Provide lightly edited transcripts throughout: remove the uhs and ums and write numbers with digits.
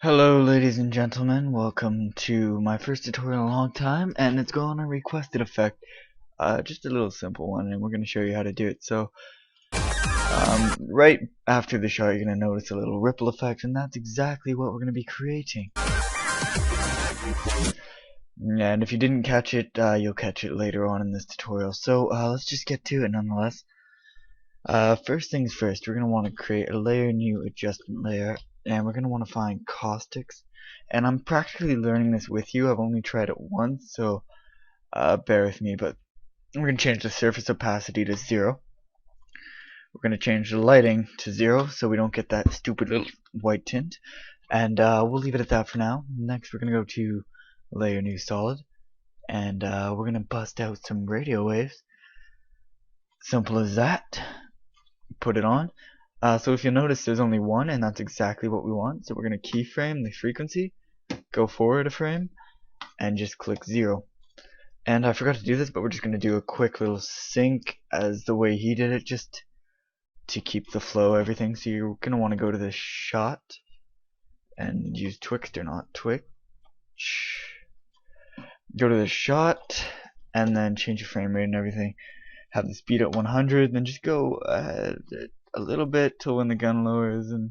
Hello ladies and gentlemen, welcome to my first tutorial in a long time, and it's going on a requested effect, just a little simple one, and we're going to show you how to do it. So, right after the shot you're going to notice a little ripple effect, and that's exactly what we're going to be creating. And if you didn't catch it, you'll catch it later on in this tutorial. So, let's just get to it nonetheless. First things first, we're going to want to create a layer, new adjustment layer, and we're going to want to find caustics. And I'm practically learning this with you. I've only tried it once, so bear with me. But we're going to change the surface opacity to 0. We're going to change the lighting to 0 so we don't get that stupid little white tint. And we'll leave it at that for now. Next, we're going to go to layer, new solid, and we're going to bust out some radio waves. Simple as that. Put it on. So if you notice, there's only one, and that's exactly what we want. So we're going to keyframe the frequency, go forward a frame, and just click 0. And I forgot to do this, but we're just going to do a quick little sync as the way he did it, just to keep the flow, everything. So you're going to want to go to the shot and use Twixt or not Twitch. Go to the shot and then change your frame rate and everything. Have the speed at 100, then just go a little bit till when the gun lowers, and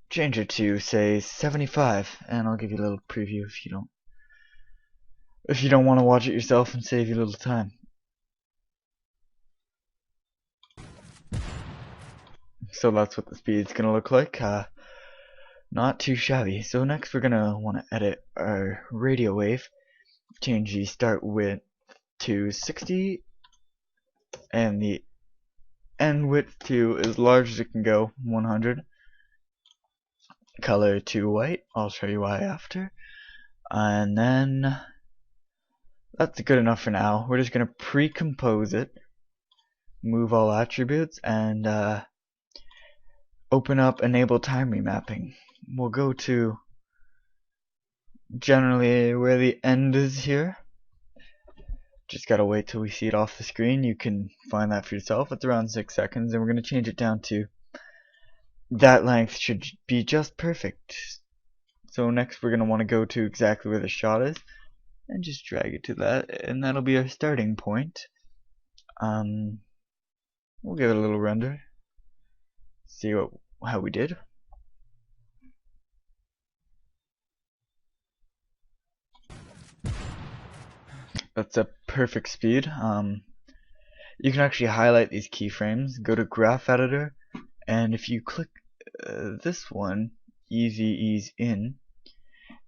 change it to say 75, and I'll give you a little preview if you don't want to watch it yourself and save you a little time. So that's what the speed's gonna look like. Not too shabby. So next we're gonna want to edit our radio wave. Change the start width to 60 and the end width to as large as it can go, 100. Color to white. I'll show you why after. And then that's good enough for now. We're just gonna pre-compose it, move all attributes, and open up enable time remapping. We'll go to generally where the end is here. Just gotta wait till we see it off the screen. You can find that for yourself. It's around 6 seconds, and we're gonna change it down to that length should be just perfect. So next we're gonna want to go to exactly where the shot is and just drag it to that, and that'll be our starting point. We'll give it a little render. See how we did. That's a perfect speed. You can actually highlight these keyframes, go to graph editor, and if you click this one, easy ease in,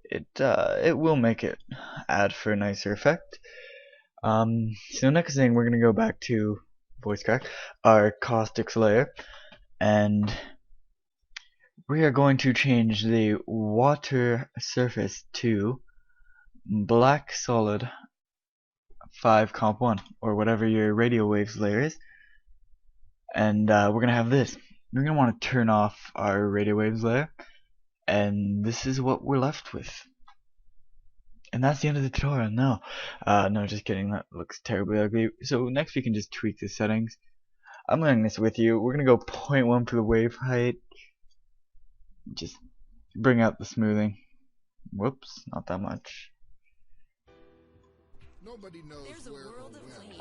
it will make it add for a nicer effect. So next thing, we're gonna go back to voice crack, our caustics layer, and we are going to change the water surface to black solid 5 comp 1, or whatever your radio waves layer is. And we're gonna have this. We're gonna want to turn off our radio waves layer, and this is what we're left with. And that's the end of the tutorial. No, just kidding. That looks terribly ugly. So next we can just tweak the settings. I'm learning this with you. We're gonna go 0.1 for the wave height. Just bring out the smoothing. Whoops, not that much.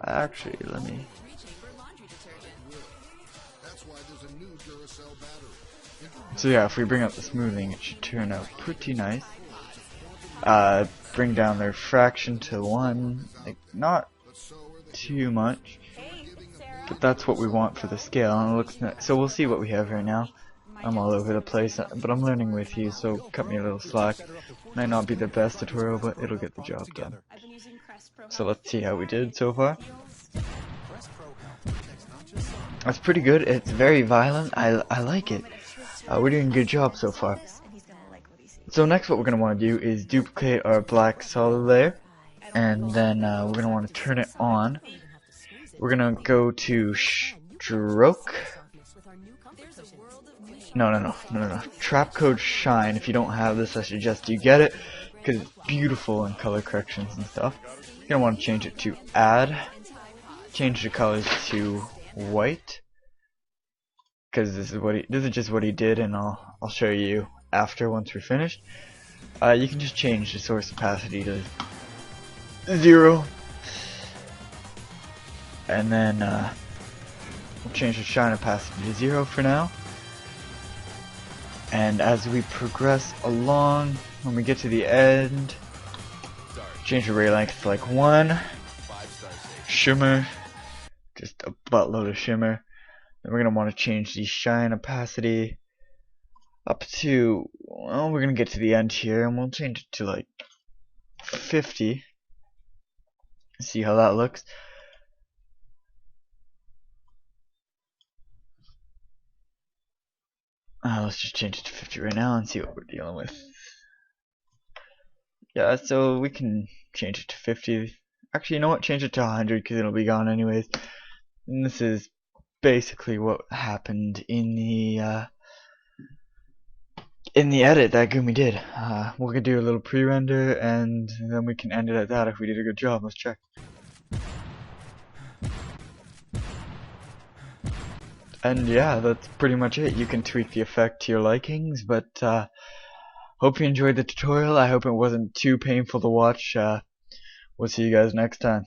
Actually, let me. So yeah, if we bring out the smoothing, it should turn out pretty nice. Bring down the refraction to 1, like not too much, but that's what we want for the scale, and it looks nice. So we'll see what we have right now. I'm all over the place, but I'm learning with you, so cut me a little slack. Might not be the best tutorial, but it'll get the job done. So let's see how we did so far. That's pretty good. It's very violent. I like it. We're doing a good job so far. So next what we're going to want to do is duplicate our black solid layer, and then we're going to want to turn it on. We're going to go to stroke. No. Trap code shine. If you don't have this, I suggest you get it, because it's beautiful in color corrections and stuff. You're going to want to change it to add. Change the colors to white, because this is just what he did, and I'll show you after once we're finished. You can just change the source opacity to 0, and then we'll change the shine opacity to 0 for now. And as we progress along, when we get to the end, change the ray length to like 1, shimmer, just a buttload of shimmer. Then we're going to want to change the shine opacity up to, well, we're going to get to the end here, and we'll change it to like 50. See how that looks. Let's just change it to 50 right now and see what we're dealing with. Yeah, so we can change it to 50. Actually, you know what? Change it to 100 because it'll be gone anyways. And this is basically what happened in the edit that Gumi did. We're gonna do a little pre-render, and then we can end it at that if we did a good job. Let's check. And yeah, that's pretty much it. You can tweak the effect to your likings, but hope you enjoyed the tutorial. I hope it wasn't too painful to watch. We'll see you guys next time.